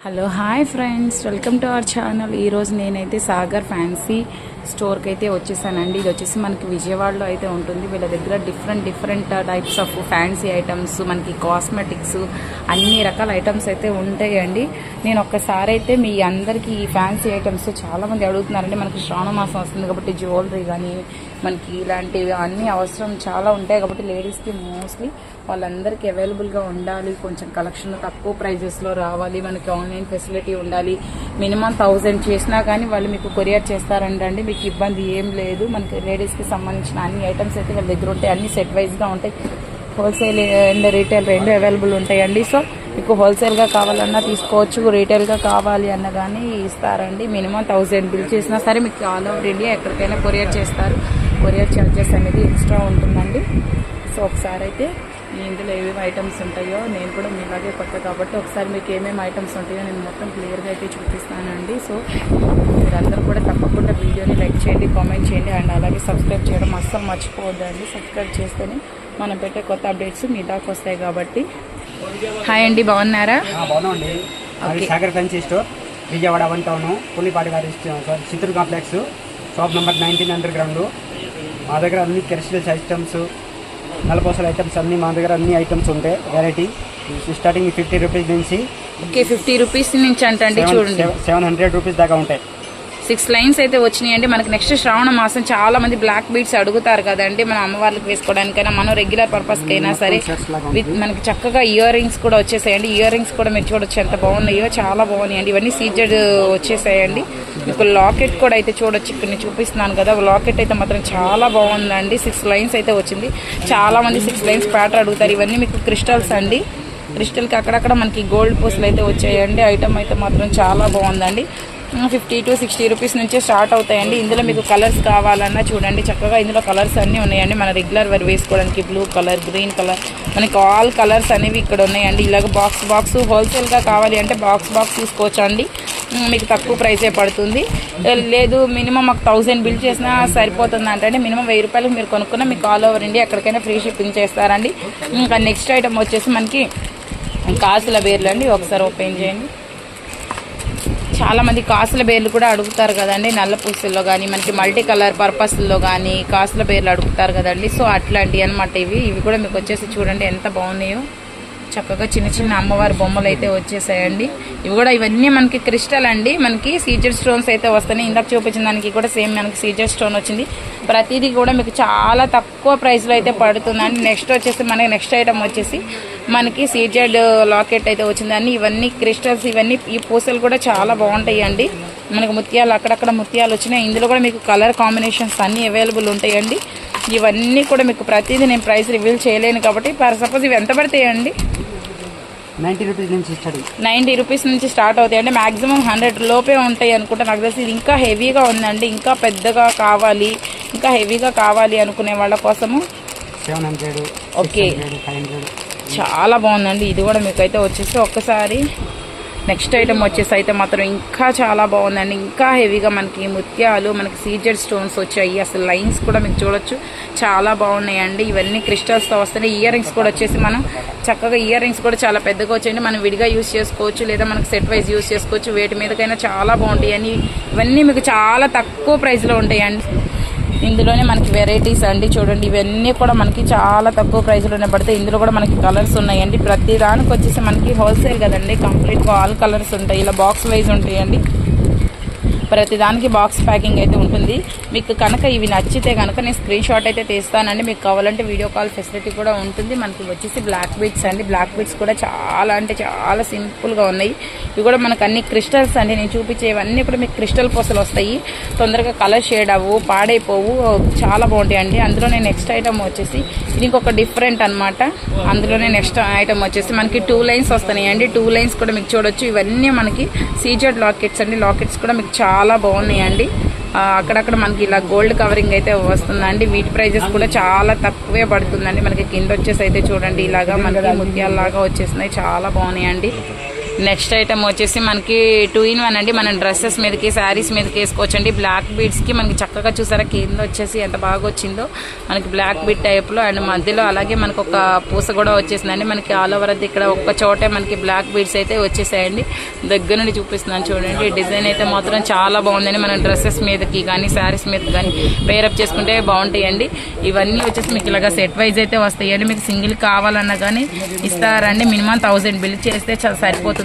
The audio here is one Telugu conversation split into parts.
Hello hi friends, welcome to our channel. ఈరోజు నేనైతే సాగర్ ఫ్యాన్సీ స్టోర్కి అయితే వచ్చేసానండి. ఇది వచ్చేసి మనకి విజయవాడలో అయితే ఉంటుంది. వీళ్ళ దగ్గర different types of fancy items, మనకి కాస్మెటిక్స్, అన్ని రకాల ఐటమ్స్ అయితే ఉంటాయండి. నేను ఒక్కసారి అయితే మీ అందరికీ ఈ ఫ్యాన్సీ ఐటమ్స్ చాలామంది అడుగుతున్నారండి. మనకి శ్రావణ మాసం వస్తుంది కాబట్టి జ్యువెలరీ కానీ మనకి ఇలాంటివి అన్నీ అవసరం చాలా ఉంటాయి కాబట్టి లేడీస్కి మోస్ట్లీ వాళ్ళందరికీ అవైలబుల్గా ఉండాలి. కొంచెం కలెక్షన్ తక్కువ ప్రైజెస్లో రావాలి, మనకి ఆన్లైన్ ఫెసిలిటీ ఉండాలి. మినిమం 1000 చేసినా కానీ వాళ్ళు మీకు కొరియర్ చేస్తారంటండి. మీకు ఇబ్బంది ఏం లేదు. మనకి లేడీస్కి సంబంధించిన అన్ని ఐటమ్స్ అయితే వాళ్ళ దగ్గర ఉంటాయి. అన్ని సెట్ వైజ్గా ఉంటాయి. హోల్సేల్ అండ్ రీటైల్ రెండు అవైలబుల్ ఉంటాయండి. సో మీకు హోల్సేల్గా కావాలన్నా తీసుకోవచ్చు, రీటైల్గా కావాలి అన్న కానీ ఇస్తారండి. మినిమం 1000 బిల్ చేసినా సరే మీకు ఆల్ ఓవర్ ఇండియా ఎక్కడికైనా కొరియర్ చేస్తారు. కొరియర్ ఛార్జెస్ అనేది ఎక్స్ట్రా ఉంటుందండి. సో ఒకసారి అయితే ఇందులో ఏమేమి ఐటమ్స్ ఉంటాయో, నేను కూడా మీలాగే కొత్త కాబట్టి ఒకసారి మీకు ఏమేమి ఐటమ్స్ ఉంటాయో నేను మొత్తం క్లియర్గా అయితే చూపిస్తానండి. సో మీరందరూ కూడా తప్పకుండా వీడియోని లైక్ చేయండి, కామెంట్ చేయండి అండ్ అలాగే సబ్స్క్రైబ్ చేయడం అస్సలు మర్చిపోవద్దండి. సబ్స్క్రైబ్ చేస్తేనే మనం పెట్టే కొత్త అప్డేట్స్ మీ దాకా వస్తాయి కాబట్టి. హాయ్ అండి, బాగున్నారా? బాగున్నాండి. Sagar fancy store, Vijayawada 1 town, Pullipati గారి Chittoor complex, shop number 19 underground. మా దగ్గర అన్ని క్రిస్టల్స్ ఐటమ్స్, నలపూసల ఐటమ్స్ అన్ని మా దగ్గర అన్ని ఐటమ్స్ ఉంటాయి. వెరైటీ స్టార్టింగ్ 50 రూపీస్ నుంచి. ఓకే, 50 రూపీస్ నుంచి అంటండి. చూడండి 700 రూపీస్ దాకా ఉంటాయి. 6 లైన్స్ అయితే వచ్చినాయండి. మనకి నెక్స్ట్ శ్రావణ మాసం చాలా మంది బ్లాక్ బీడ్స్ అడుగుతారు కదండి, మన అమ్మవార్లకు వేసుకోవడానికైనా మనం రెగ్యులర్ పర్పస్కి అయినా సరే. మనకి చక్కగా ఇయర్ రింగ్స్ కూడా వచ్చేసాయండి. ఇయర్ రింగ్స్ కూడా మీరు చూడొచ్చు ఎంత బాగున్నాయో, చాలా బాగున్నాయండి. ఇవన్నీ సీజెడ్ వచ్చేసాయండి. మీకు లాకెట్ కూడా అయితే చూడొచ్చు, ఇక్కడ నేను చూపిస్తున్నాను కదా. లాకెట్ అయితే మాత్రం చాలా బాగుందండి. 6 లైన్స్ అయితే వచ్చింది. చాలా మంది 6 లైన్స్ ప్యాటర్న్ అడుగుతారు. ఇవన్నీ మీకు క్రిస్టల్స్ అండి. క్రిస్టల్కి అక్కడక్కడ మనకి గోల్డ్ పూసలు అయితే వచ్చాయండి. ఐటమ్ అయితే మాత్రం చాలా బాగుందండి. 50 to 60 రూపీస్ నుంచే స్టార్ట్ అవుతాయండి. ఇందులో మీకు కలర్స్ కావాలన్నా చూడండి, చక్కగా ఇందులో కలర్స్ అన్నీ ఉన్నాయండి. మన రెగ్యులర్ వేర్ వేసుకోవడానికి బ్లూ కలర్, గ్రీన్ కలర్, మనకి ఆల్ కలర్స్ అనేవి ఇక్కడ ఉన్నాయండి. ఇలాగ బాక్స్ హోల్సేల్గా కావాలి అంటే బాక్స్ తీసుకోవచ్చు అండి. మీకు తక్కువ ప్రైసే పడుతుంది. లేదు మినిమం మాకు 1000 బిల్ చేసినా సరిపోతుంది అంటే మినిమం 1000 రూపాయలకు మీరు కొనుక్కున్నా మీకు ఆల్ ఓవర్ ఇండియా ఎక్కడికైనా ఫ్రీ షిప్పింగ్ చేస్తారండి. ఇంకా నెక్స్ట్ ఐటమ్ వచ్చేసి మనకి కాసుల బేర్లు అండి. ఒకసారి ఓపెన్ చేయండి. చాలామంది కాసుల బేర్లు కూడా అడుగుతారు కదండి. నల్ల పూసల్లో కానీ మనకి మల్టీ కలర్ పర్పస్లో కానీ కాసుల బేర్లు అడుగుతారు కదండి. సో అట్లాంటివి అనమాట ఇవి కూడా మీకు వచ్చేసి చూడండి ఎంత బాగున్నాయో. చక్కగా చిన్న అమ్మవారి బొమ్మలు అయితే వచ్చేసాయండి. ఇవన్నీ మనకి క్రిస్టల్ అండి. మనకి సీజర్ స్టోన్స్ అయితే వస్తున్నాయి. ఇందాక చూపించిన దానికి కూడా సేమ్ మనకి సీజర్ స్టోన్ వచ్చింది. ప్రతిదీ కూడా మీకు చాలా తక్కువ ప్రైస్లో అయితే పడుతుందండి. నెక్స్ట్ వచ్చేసి మనకి నెక్స్ట్ ఐటమ్ వచ్చేసి మనకి సీజర్డ్ లాకెట్ అయితే వచ్చిందండి. ఇవన్నీ క్రిస్టల్స్, ఇవన్నీ ఈ పూసలు కూడా చాలా బాగుంటాయి అండి. మనకి ముత్యాలు అక్కడక్కడ ముత్యాలు వచ్చినాయి. ఇందులో కూడా మీకు కలర్ కాంబినేషన్స్ అన్నీ అవైలబుల్ ఉంటాయండి. ఇవన్నీ కూడా మీకు ప్రతిదీ నేను ప్రైస్ రివీల్ చేయలేను కాబట్టి సపోజ్ ఇవి ఎంత పడతాయండి? 90 రూపీస్ నుంచి 90 రూపీస్ నుంచి స్టార్ట్ అవుతాయండి. మ్యాక్సిమం 100 లోపే ఉంటాయి అనుకుంటా. నాకు తెలిసి ఇది ఇంకా హెవీగా ఉందండి. ఇంకా పెద్దగా కావాలి, ఇంకా హెవీగా కావాలి అనుకునే వాళ్ళ కోసము 700. ఓకే, చాలా బాగుందండి. ఇది కూడా మీకు అయితే వచ్చేసి ఒక్కసారి నెక్స్ట్ ఐటమ్ వచ్చేసి అయితే మాత్రం ఇంకా చాలా బాగుందండి. ఇంకా హెవీగా మనకి ముత్యాలు, మనకి సీజెడ్ స్టోన్స్ వచ్చాయి. అసలు లైన్స్ కూడా మీకు చూడొచ్చు చాలా బాగున్నాయండి. ఇవన్నీ క్రిస్టల్స్తో వస్తున్నాయి. ఇయర్ రింగ్స్ కూడా వచ్చేసి మనం చక్కగా ఇయర్ రింగ్స్ కూడా చాలా పెద్దగా వచ్చాయండి. మనం విడిగా యూజ్ చేసుకోవచ్చు, లేదా మనకి సెట్ వైజ్ యూజ్ చేసుకోవచ్చు. వేటి మీదకైనా చాలా బాగుంటాయి. ఇవన్నీ మీకు చాలా తక్కువ ప్రైస్లో ఉంటాయండి. ఇందులోనే మనకి వెరైటీస్ అండి. చూడండి ఇవన్నీ కూడా మనకి చాలా తక్కువ ప్రైస్లోనే పడతాయి. ఇందులో కూడా మనకి కలర్స్ ఉన్నాయండి. ప్రతి దానికి వచ్చేసి మనకి హోల్సేల్ కదండి, కంప్లీట్గా ఆల్ కలర్స్ ఉంటాయి. ఇలా బాక్స్ వైజ్ ఉంటాయండి. ప్రతి దానికి బాక్స్ ప్యాకింగ్ అయితే ఉంటుంది. మీకు కనుక ఇవి నచ్చితే కనుక నేను స్క్రీన్ షాట్ అయితే తీస్తానండి. మీకు కావాలంటే వీడియో కాల్ ఫెసిలిటీ కూడా ఉంటుంది. మనకి వచ్చేసి బ్లాక్ బీడ్స్ అండి. బ్లాక్ బీడ్స్ కూడా చాలా అంటే చాలా సింపుల్గా ఉన్నాయి. ఇవి కూడా మనకు అన్ని క్రిస్టల్స్ అండి. నేను చూపించేవన్నీ కూడా మీకు క్రిస్టల్ పూసలు వస్తాయి. తొందరగా కలర్ షేడ్ అవ్వు, పాడైపోవు, చాలా బాగుంటాయండి. అందులోనే నెక్స్ట్ ఐటమ్ వచ్చేసి ఇది ఇంకొక డిఫరెంట్ అనమాట. అందులోనే నెక్స్ట్ ఐటమ్ వచ్చేసి మనకి 2 లైన్స్ వస్తున్నాయండి. 2 లైన్స్ కూడా మీకు చూడొచ్చు. ఇవన్నీ మనకి సీజెడ్ లాకెట్స్ అండి. లాకెట్స్ కూడా మీకు చాలా బాగున్నాయండి. అక్కడక్కడ మనకి ఇలా గోల్డ్ కవరింగ్ అయితే వస్తుందండి. వీటి ప్రైజెస్ కూడా చాలా తక్కువే పడుతుందండి. మనకి కింద వచ్చేసి అయితే చూడండి ఇలాగా మనకి ముత్యాలలాగా వచ్చేసినాయి. చాలా బాగున్నాయండి. నెక్స్ట్ ఐటమ్ వచ్చేసి మనకి 2-in-1 అండి. మనం డ్రెస్సెస్ మీదకి శారీస్ మీదకి వేసుకోవచ్చండి. బ్లాక్ బీడ్స్కి మనకి చక్కగా చూసారా కింద వచ్చేసి ఎంత బాగా వచ్చిందో మనకి బ్లాక్ బీడ్ టైప్లో, అండ్ మధ్యలో అలాగే మనకు ఒక పూస కూడా వచ్చేసిందండి. మనకి ఆల్ ఓవర్ అది ఇక్కడ ఒక్క చోటే మనకి బ్లాక్ బీడ్స్ అయితే వచ్చేసాయండి. దగ్గర నుండి చూపిస్తున్నాను చూడండి. డిజైన్ అయితే మాత్రం చాలా బాగుందండి. మనం డ్రెస్సెస్ మీదకి కానీ శారీస్ మీదకి కానీ పేరప్ చేసుకుంటే బాగుంటాయండి. ఇవన్నీ వచ్చేసి మీకు ఇలాగా సెట్ వైజ్ అయితే వస్తాయండి. మీకు సింగిల్ కావాలన్నా కానీ ఇస్తారండి. మినిమం 1000 బిల్ చేస్తే సరిపోతుందండి.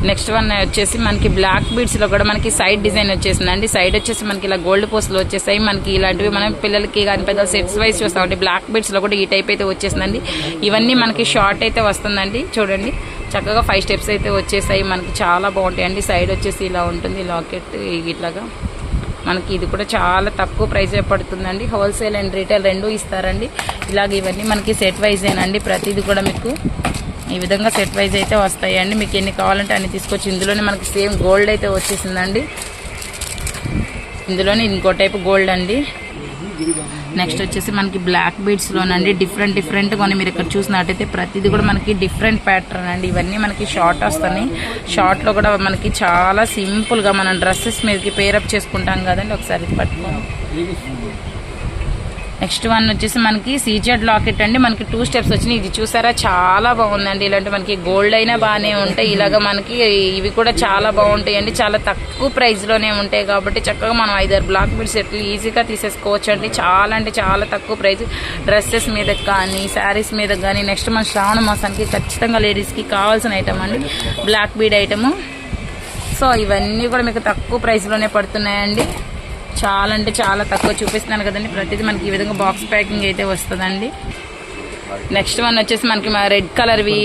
నెక్స్ట్ వన్ వచ్చేసి మనకి బ్లాక్ బీడ్స్లో కూడా మనకి సైడ్ డిజైన్ వచ్చేసిందండి. సైడ్ వచ్చేసి మనకి ఇలా గోల్డ్ పోస్టులు వచ్చేసాయి. మనకి ఇలాంటివి మనం పిల్లలకి కానీ పెద్ద సెట్స్ వైజ్ చూస్తామండి. బ్లాక్ బీడ్స్లో కూడా ఈ టైప్ అయితే వచ్చేసిందండి. ఇవన్నీ మనకి షార్ట్ అయితే వస్తుందండి. చూడండి చక్కగా 5 స్టెప్స్ అయితే వచ్చేసాయి. మనకి చాలా బాగుంటాయండి. సైడ్ వచ్చేసి ఇలా ఉంటుంది లాకెట్ ఇట్లాగా. మనకి ఇది కూడా చాలా తక్కువ ప్రైస్ పడుతుందండి. హోల్సేల్ అండ్ రీటైల్ రెండూ ఇస్తారండి. ఇలాగ ఇవన్నీ మనకి సెట్ వైజేనండి. ప్రతిదీ కూడా మీకు ఈ విధంగా సెట్ వైజ్ అయితే వస్తాయండి. మీకు ఎన్ని కావాలంటే అన్ని తీసుకోవచ్చు. ఇందులోనే మనకి సేమ్ గోల్డ్ అయితే వచ్చేసిందండి. ఇందులోనే ఇంకో టైపు గోల్డ్ అండి. నెక్స్ట్ వచ్చేసి మనకి బ్లాక్ బీడ్స్లోనండి డిఫరెంట్ కొన్ని మీరు ఇక్కడ చూసినట్టయితే ప్రతిదీ కూడా మనకి డిఫరెంట్ ప్యాటర్న్ అండి. ఇవన్నీ మనకి షార్ట్ వస్తాయి. షార్ట్లో కూడా మనకి చాలా సింపుల్గా మనం డ్రెస్సెస్ మీదకి పేరప్ చేసుకుంటాం కదండి. ఒకసారి ఇది పట్టుకోండి. నెక్స్ట్ వన్ వచ్చేసి మనకి సీజెడ్ లాకెట్ అండి. మనకి 2 స్టెప్స్ వచ్చినాయి. ఇది చూసారా చాలా బాగుందండి. ఇలాంటి మనకి గోల్డ్ అయినా బాగానే ఉంటాయి. ఇలాగ మనకి ఇవి కూడా చాలా బాగుంటాయండి. చాలా తక్కువ ప్రైస్లోనే ఉంటాయి కాబట్టి చక్కగా మనం 5-6 బ్లాక్ బీడ్స్ సెట్లు ఈజీగా తీసేసుకోవచ్చు అండి. చాలా అంటే చాలా తక్కువ ప్రైస్. డ్రెస్సెస్ మీద కానీ శారీస్ మీద కానీ. నెక్స్ట్ మన శ్రావణ మాసానికి ఖచ్చితంగా లేడీస్కి కావాల్సిన ఐటమ్ అండి బ్లాక్ బీడ్ ఐటము. సో ఇవన్నీ కూడా మీకు తక్కువ ప్రైస్లోనే పడుతున్నాయండి. చాలా అంటే చాలా తక్కువ చూపిస్తున్నాను కదండి. ప్రతిదీ మనకి ఈ విధంగా బాక్స్ ప్యాకింగ్ అయితే వస్తుందండి. నెక్స్ట్ వన్ వచ్చేసి మనకి రెడ్ కలర్వి.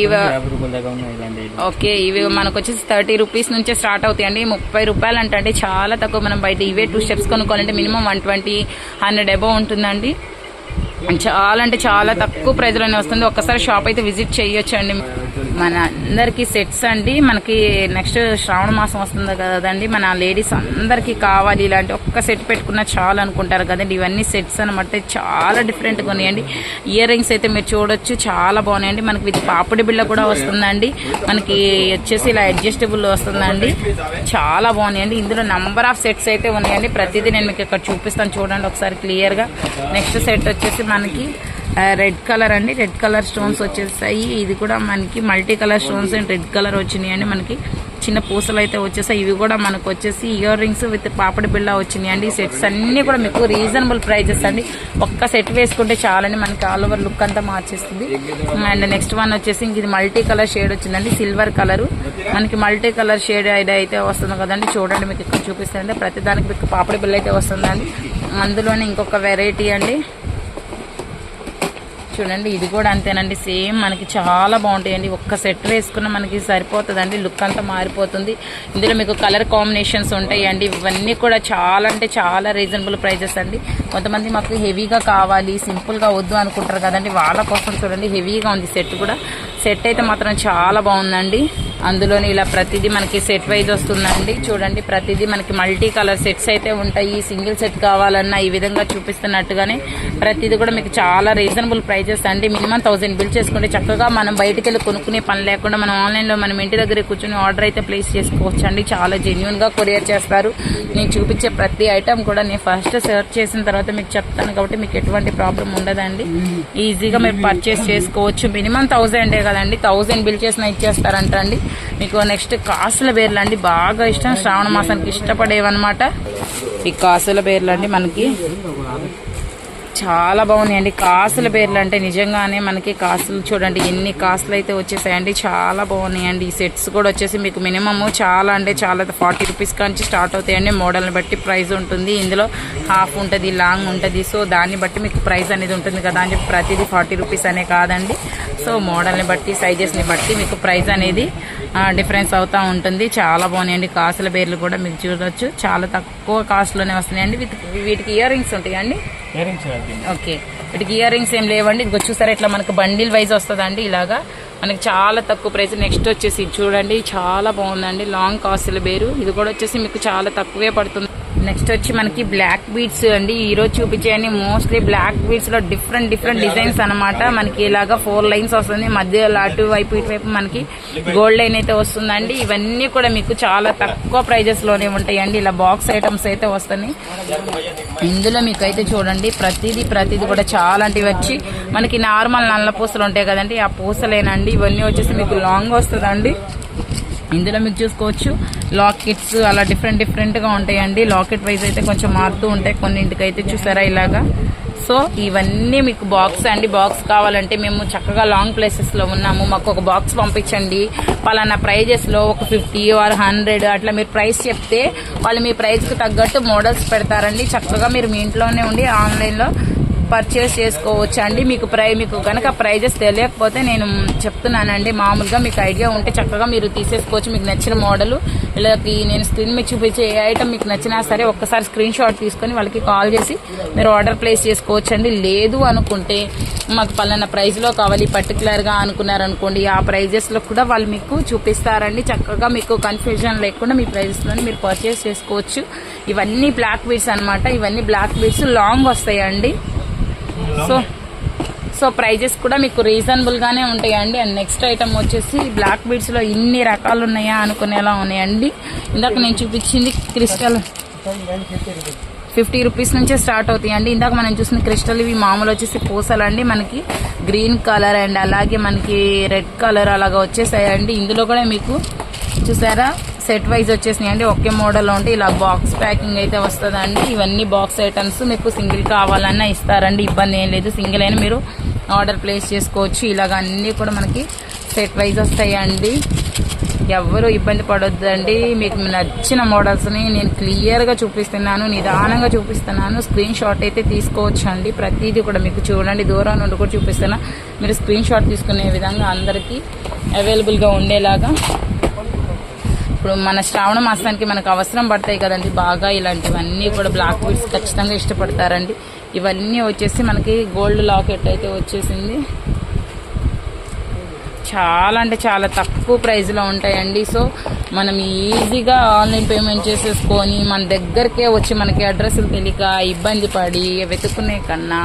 ఓకే ఇవి మనకు వచ్చేసి 30 రూపీస్ నుంచే స్టార్ట్ అవుతాయండి. 30 రూపాయలు అంటే చాలా తక్కువ. మనం బయట ఇవే 2 స్టెప్స్ కొనుక్కోవాలంటే మినిమం 120-100 అబౌవ్ ఉంటుందండి. చాలా అంటే చాలా తక్కువ ప్రైస్లోనే వస్తుంది. ఒక్కసారి షాప్ అయితే విజిట్ చేయొచ్చండి. మన అందరికీ సెట్స్ అండి. మనకి నెక్స్ట్ శ్రావణ మాసం వస్తుంది కదండి. మన లేడీస్ అందరికీ కావాలి ఇలాంటి ఒక్క సెట్ పెట్టుకున్నా చాలా అనుకుంటారు కదండి. ఇవన్నీ సెట్స్ అనమాట. చాలా డిఫరెంట్గా ఉన్నాయండి. ఇయర్ రింగ్స్ అయితే మీరు చూడొచ్చు చాలా బాగున్నాయండి. మనకి విత్ పాపిడి బిళ్ళ కూడా వస్తుందండి. మనకి వచ్చేసి ఇలా అడ్జస్టబుల్ వస్తుందండి. చాలా బాగున్నాయండి. ఇందులో నంబర్ ఆఫ్ సెట్స్ అయితే ఉన్నాయండి. ప్రతిదీ నేను మీకు ఇక్కడ చూపిస్తాను చూడండి ఒకసారి క్లియర్గా. నెక్స్ట్ సెట్ వచ్చేసి మనకి రెడ్ కలర్ అండి. రెడ్ కలర్ స్టోన్స్ వచ్చేసాయి. ఇది కూడా మనకి multi colour stones and red colour వచ్చినాయండి. మనకి చిన్న పూసలు అయితే వచ్చేసాయి. ఇవి కూడా మనకు వచ్చేసి ఇయర్ రింగ్స్ విత్ పాపడి బిళ్ళ వచ్చినాయండి. ఈ సెట్స్ అన్నీ కూడా మీకు రీజనబుల్ ప్రైజెస్ అండి. ఒక్క సెట్ వేసుకుంటే చాలండి మనకి ఆల్ ఓవర్ లుక్ అంతా మార్చేస్తుంది. అండ్ నెక్స్ట్ వన్ వచ్చేసి ఇంక ఇది మల్టీ కలర్ షేడ్ వచ్చిందండి. సిల్వర్ కలర్ మనకి మల్టీ కలర్ షేడ్ అయితే వస్తుంది కదండి. చూడండి మీకు ఇక్కడ చూపిస్తుంది. ప్రతి దానికి మీకు పాపడి బిళ్ళ అయితే వస్తుందండి. అందులోనే ఇంకొక వెరైటీ అండి. చూడండి ఇది కూడా అంతేనండి. సేమ్ మనకి చాలా బాగుంటాయండి. ఒక్క సెట్ వేసుకున్న మనకి సరిపోతుందండి. లుక్ అంతా మారిపోతుంది. ఇందులో మీకు కలర్ కాంబినేషన్స్ ఉంటాయండి. ఇవన్నీ కూడా చాలా అంటే చాలా రీజనబుల్ ప్రైజెస్ అండి. కొంతమంది మాకు హెవీగా కావాలి సింపుల్గా వద్దు అనుకుంటారు కదండి. వాళ్ళ కోసం చూడండి హెవీగా ఉంది సెట్ కూడా. సెట్ అయితే మాత్రం చాలా బాగుందండి. అందులోని ఇలా ప్రతిదీ మనకి సెట్ వైజ్ వస్తుందండి. చూడండి ప్రతిదీ మనకి మల్టీ కలర్ సెట్స్ అయితే ఉంటాయి. సింగిల్ సెట్ కావాలన్నా ఈ విధంగా చూపిస్తున్నట్టుగానే ప్రతిదీ కూడా మీకు చాలా రీజనబుల్ ప్రైజెస్ అండి. మినిమం 1000 బిల్ చేసుకుంటే చక్కగా మనం బయటకు వెళ్ళి కొనుక్కునే పని లేకుండా మనం ఆన్లైన్లో మనం ఇంటి దగ్గర కూర్చొని ఆర్డర్ అయితే ప్లేస్ చేసుకోవచ్చు అండి. చాలా జెన్యూన్గా కొరియర్ చేస్తారు. నేను చూపించే ప్రతి ఐటమ్ కూడా నేను ఫస్ట్ సెర్చ్ చేసిన తర్వాత మీకు చెప్తాను కాబట్టి మీకు ఎటువంటి ప్రాబ్లం ఉండదండి. ఈజీగా మీరు పర్చేస్ చేసుకోవచ్చు. మినిమం 1000 కదండి. 1000 బిల్ చేసినా ఇచ్చేస్తారంట అండి. మీకు నెక్స్ట్ కాసుల బేర్లు అండి. బాగా ఇష్టం శ్రావణ మాసానికి ఇష్టపడేవన్నమాట. ఈ కాసుల బేర్లు అండి మనకి చాలా బాగున్నాయండి. కాసుల బేర్లు అంటే నిజంగానే మనకి కాసులు చూడండి ఎన్ని కాసులు అయితే వచ్చేసాయండి. చాలా బాగున్నాయండి. ఈ సెట్స్ కూడా వచ్చేసి మీకు మినిమమ్ చాలా అంటే చాలా 40 రూపీస్ నుంచి స్టార్ట్ అవుతాయండి. మోడల్ని బట్టి ప్రైస్ ఉంటుంది. ఇందులో హాఫ్ ఉంటుంది, లాంగ్ ఉంటుంది. సో దాన్ని బట్టి మీకు ప్రైస్ అనేది ఉంటుంది కదా అని చెప్పి ప్రతిదీ 40 రూపీస్ అనే కాదండి. సో మోడల్ని బట్టి సైజెస్ని బట్టి మీకు ప్రైస్ అనేది డిఫరెన్స్ అవుతూ ఉంటుంది. చాలా బాగున్నాయండి. కాసుల బేర్లు కూడా మీకు చూడవచ్చు చాలా తక్కువ కాస్ట్లోనే వస్తున్నాయండి. వీటికి ఇయర్ రింగ్స్ ఉంటాయండి. ఓకే వీటికి ఇయర్ రింగ్స్ ఏం లేవండి. ఇదిగో చూసారా ఇట్లా మనకు బండిల్ వైజ్ వస్తుందండి. ఇలాగా మనకి చాలా తక్కువ ప్రైస్. నెక్స్ట్ వచ్చేసి చూడండి చాలా బాగుందండి. లాంగ్ కాసుల బేరు ఇది కూడా వచ్చేసి మీకు చాలా తక్కువే పడుతుంది. నెక్స్ట్ వచ్చి మనకి బ్లాక్ బీడ్స్ అండి. ఈరోజు చూపించేయండి మోస్ట్లీ బ్లాక్ బీడ్స్ లో డిఫరెంట్ డిజైన్స్ అనమాట. మనకి ఇలాగా 4 లైన్స్ వస్తుంది, మధ్యలో అటువైపు ఇటువైపు మనకి గోల్డ్ లైన్ అయితే వస్తుందండి. ఇవన్నీ కూడా మీకు చాలా తక్కువ ప్రైజెస్ లోనే ఉంటాయండి. ఇలా బాక్స్ ఐటమ్స్ అయితే వస్తాయి. ఇందులో మీకు అయితే చూడండి ప్రతిదీ కూడా చాలా అంటే వచ్చి మనకి నార్మల్ నల్ల పూసలు ఉంటాయి కదండి, ఆ పూసలేనండి. ఇవన్నీ వచ్చేసి మీకు లాంగ్ వస్తుందండి. ఇందులో మీకు చూసుకోవచ్చు లాకెట్స్ అలా డిఫరెంట్ గా ఉంటాయండి. లాకెట్ వైజ్ అయితే కొంచెం మారుతూ ఉంటాయి, కొన్నింటికైతే చూసారా ఇలాగా. సో ఇవన్నీ మీకు బాక్స్ అండి. బాక్స్ కావాలంటే మేము చక్కగా లాంగ్ ప్లేసెస్ లో ఉన్నాము, మాకు ఒక బాక్స్ పంపించండి పలానా ప్రైజెస్ లో ఒక 50 or 100 అట్లా మీరు ప్రైస్ చెప్తే వాళ్ళు మీ ప్రైస్ కు తగ్గట్టు మోడల్స్ పెడతారండి. చక్కగా మీరు మీ ఇంట్లోనే ఉండి ఆన్లైన్ లో పర్చేస్ చేసుకోవచ్చు అండి. మీకు కనుక ప్రైజెస్ తెలియకపోతే నేను చెప్తున్నానండి, మామూలుగా మీకు ఐడియా ఉంటే చక్కగా మీరు తీసేసుకోవచ్చు. మీకు నచ్చిన మోడల్ వీళ్ళకి నేను స్క్రీన్ మీద చూపించే ఏ ఐటమ్ మీకు నచ్చినా సరే ఒక్కసారి స్క్రీన్ షాట్ తీసుకొని వాళ్ళకి కాల్ చేసి మీరు ఆర్డర్ ప్లేస్ చేసుకోవచ్చు అండి. లేదు అనుకుంటే మాకు పలానా ప్రైస్ లో కావాలి పర్టికులర్ గా అనుకున్నారనుకోండి, ఆ ప్రైజెస్ లో కూడా వాళ్ళు మీకు చూపిస్తారండి. చక్కగా మీకు కన్ఫ్యూజన్ లేకుండా మీ ప్రైజెస్ లోనే మీరు పర్చేస్ చేసుకోవచ్చు. ఇవన్నీ బ్లాక్ బీడ్స్ అనమాట. ఇవన్నీ బ్లాక్ బీడ్స్ లాంగ్ వస్తాయండి. సో ప్రైజెస్ కూడా మీకు రీజనబుల్ గానే ఉంటాయండి. అండ్ నెక్స్ట్ ఐటమ్ వచ్చేసి బ్లాక్ బీడ్స్ లో ఇన్ని రకాలు ఉన్నాయా అనుకునేలా ఉన్నాయండి. ఇందాక నేను చూపించింది క్రిస్టల్ 50 రూపీస్ నుంచే స్టార్ట్ అవుతాయండి. ఇందాక మనం చూసిన క్రిస్టల్ ఇవి మామూలు వచ్చేసి పూసలండి. మనకి గ్రీన్ కలర్ అండ్ అలాగే మనకి రెడ్ కలర్ అలాగా వచ్చేసాయండి. ఇందులో కూడా మీకు చూసారా సెట్ వైజ్ వచ్చేసినాయండి. ఒకే మోడల్ ఉంటే ఇలా బాక్స్ ప్యాకింగ్ అయితే వస్తుందండి. ఇవన్నీ బాక్స్ ఐటమ్స్ మీకు సింగిల్ కావాలన్నా ఇస్తారండి, ఇబ్బంది ఏం లేదు. సింగిల్ అయినా మీరు ఆర్డర్ ప్లేస్ చేసుకోవచ్చు. ఇలాగ అన్నీ కూడా మనకి సెట్ వైజ్ వస్తాయండి. ఎవరు ఇబ్బంది పడొద్దండి. మీకు నచ్చిన మోడల్స్ని నేను క్లియర్గా చూపిస్తున్నాను, నిదానంగా చూపిస్తున్నాను. స్క్రీన్ షాట్ అయితే తీసుకోవచ్చు అండి. ప్రతిదీ కూడా మీకు చూడండి, దూరం నుండి కూడా చూపిస్తున్నా. మీరు స్క్రీన్ షాట్ తీసుకునే విధంగా అందరికీ అవైలబుల్గా ఉండేలాగా. ఇప్పుడు మన శ్రావణ మాసానికి మనకు అవసరం పడతాయి కదండి బాగా, ఇలాంటివన్నీ కూడా బ్లాక్ బీడ్స్ ఖచ్చితంగా ఇష్టపడతారండి. ఇవన్నీ వచ్చేసి మనకి గోల్డ్ లాకెట్ అయితే వచ్చేసింది. చాలా అంటే చాలా తక్కువ ప్రైస్లో ఉంటాయండి. సో మనం ఈజీగా ఆన్లైన్ పేమెంట్ చేసేసుకొని మన దగ్గరకే వచ్చి మనకి అడ్రస్లు తెలియక ఇబ్బంది పడి వెతుక్కునే కన్నా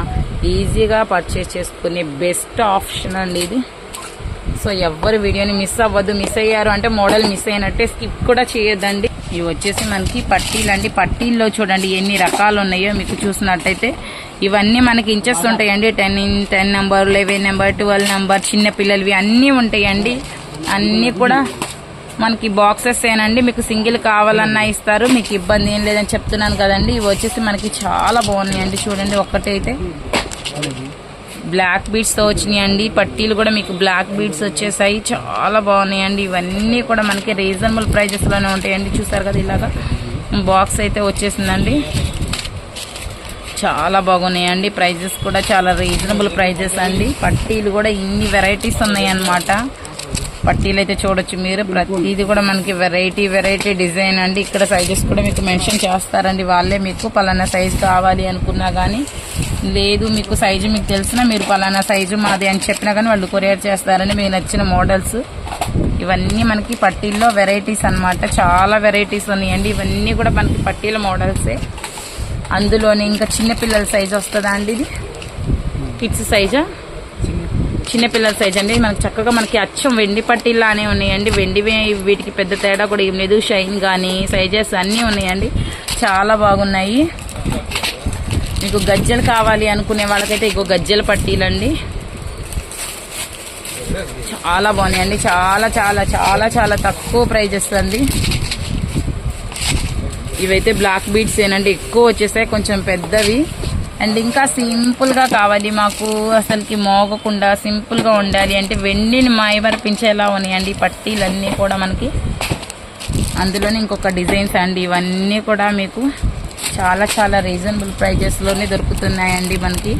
ఈజీగా పర్చేస్ చేసుకునే బెస్ట్ ఆప్షన్ అండి ఇది. సో ఎవ్వరు వీడియోని మిస్ అవ్వద్దు. మిస్ అయ్యారు అంటే మోడల్ మిస్ అయినట్టే, స్కిప్ కూడా చేయొద్దండి. ఇవి వచ్చేసి మనకి పట్టీలు అండి. పట్టీల్లో చూడండి ఎన్ని రకాలు ఉన్నాయో మీకు చూసినట్టయితే. ఇవన్నీ మనకి ఇంచెస్ ఉంటాయండి. 10 నెంబర్, 11 నెంబర్, 12 నెంబర్, చిన్న పిల్లలవి అన్నీ ఉంటాయండి. అన్నీ కూడా మనకి బాక్సెస్ ఏనండి. మీకు సింగిల్ కావాలన్నా ఇస్తారు, మీకు ఇబ్బంది ఏం లేదని చెప్తున్నాను కదండి. ఇవి వచ్చేసి మనకి చాలా బాగున్నాయండి. చూడండి ఒక్కటైతే బ్లాక్ బీడ్స్ తో వచ్చినాయండి. పట్టీలు కూడా మీకు బ్లాక్ బీడ్స్ వచ్చేసాయి, చాలా బాగున్నాయండి. ఇవన్నీ కూడా మనకి రీజనబుల్ ప్రైజెస్ లోనే ఉంటాయండి. చూసారు కదా ఇలాగా బాక్స్ అయితే వచ్చేసిందండి. చాలా బాగున్నాయండి. ప్రైజెస్ కూడా చాలా రీజనబుల్ ప్రైజెస్ అండి. పట్టీలు కూడా ఇన్ని వెరైటీస్ ఉన్నాయి అన్నమాట. పట్టీలు అయితే చూడొచ్చు మీరు. ప్రతిదీ కూడా మనకి వెరైటీ డిజైన్ అండి. ఇక్కడ సైజెస్ కూడా మీకు మెన్షన్ చేస్తారండి వాళ్ళే. మీకు పలానా సైజు కావాలి అనుకున్నా కానీ, లేదు మీకు సైజు మీకు తెలిసినా మీరు పలానా సైజు మాది అని చెప్పినా కానీ వాళ్ళు కొరియర్ చేస్తారండి మీకు నచ్చిన మోడల్స్. ఇవన్నీ మనకి పట్టీల్లో వెరైటీస్ అన్నమాట. చాలా వెరైటీస్ ఉన్నాయండి. ఇవన్నీ కూడా మనకి పట్టీల మోడల్సే. అందులోనే ఇంకా చిన్నపిల్లల సైజు వస్తుందా అండి, ఇది కిడ్స్ సైజా? చిన్నపిల్లల సైజ్ అండి. మనకి చక్కగా మనకి అచ్చం వెండి పట్టీలానే ఉన్నాయండి. వెండివే, వీటికి పెద్ద తేడా కూడా ఏం లేదు. షైన్ కానీ సైజెస్ అన్నీ ఉన్నాయండి, చాలా బాగున్నాయి. మీకు గజ్జలు కావాలి అనుకునే వాళ్ళకైతే ఇగో గజ్జల పట్టీలండి, చాలా బాగున్నాయండి. చాలా చాలా చాలా చాలా తక్కువ ప్రైజెస్ అండి. ఇవైతే బ్లాక్ బీడ్స్ ఏనండి, ఎక్కువ వచ్చేసాయి, కొంచెం పెద్దవి. అండ్ ఇంకా సింపుల్గా కావాలి మాకు, అసలుకి మోగకుండా సింపుల్గా ఉండాలి అంటే వెండిని మాయమర్పించేలా ఉన్నాయండి పట్టీలన్నీ కూడా మనకి. అందులోనే ఇంకొక డిజైన్స్ అండి. ఇవన్నీ కూడా మీకు చాలా చాలా రీజనబుల్ ప్రైజెస్లోనే దొరుకుతున్నాయండి మనకి.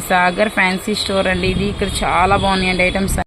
సాగర్ ఫ్యాన్సీ స్టోర్ అండి ఇది. ఇక్కడ చాలా బాగున్నాయండి ఐటమ్స్.